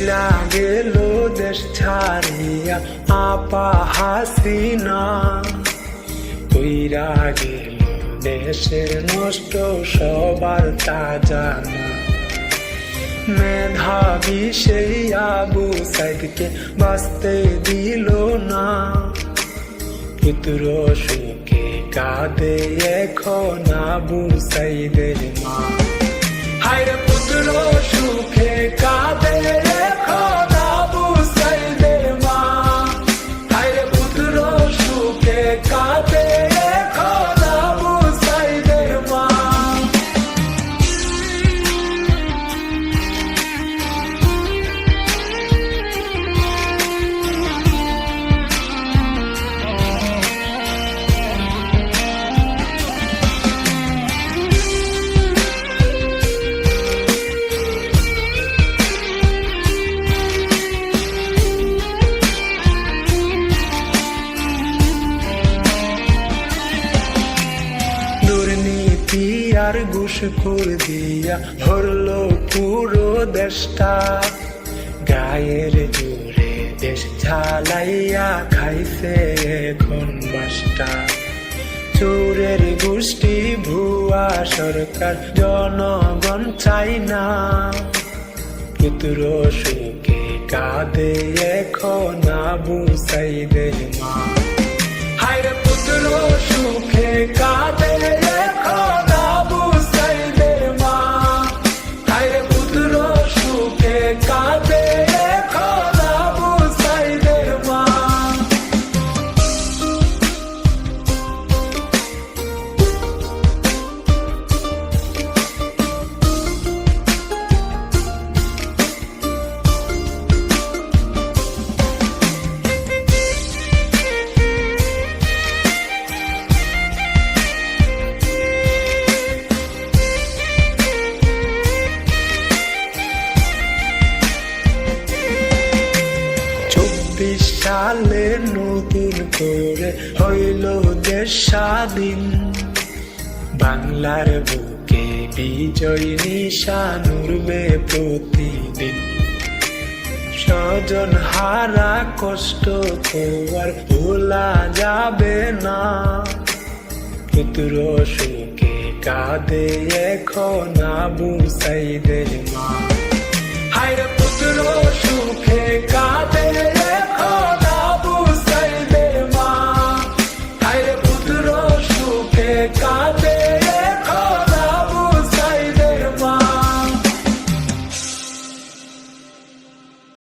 চইলা গেল দেশ ছাড়িয়া আপা হাসিনা, কইরা গেল দেশের নষ্ট সবার তা জানা। মেধাবী সেই আবু সাইদকে বাঁচতে দিল না, পুত্র সুখে কাঁদে এখন আবু সাইদের মা। হায়রে পুত্র সুখে কাঁদে এখন আবু সাইদের মা, হায়রে পুত্র সুখে কাঁদে এখন আবু সাইদের মা। আর ঘুষখোর দিয়া ভরলো পুরো দেশটা, গায়ের জোরে দেশ ঝালাইয়া খাইছে এখন বাসটা। চোরের গোষ্ঠী ভুয়া সরকার জনগণ চাই না, পুত্র সুখে কাঁদে এখন আবু সাইদের মা। হায়রে পুত্র সুখে কাঁদে এখন আবু সাইদের মা, হায়রে পুত্র সুখে কাঁদে এখন আবু সাইদের মা। সালে নতুন করে হইল দেশ স্বাধীন, বাংলার বুকে বিজয় নিশান উড়বে প্রতিদিন। স্বজন হারা কষ্ট তো আর ভোলা যাবে না, পুত্র সুখে কাঁদে এখন আবু সাইদের মা। হায়রে পুত্র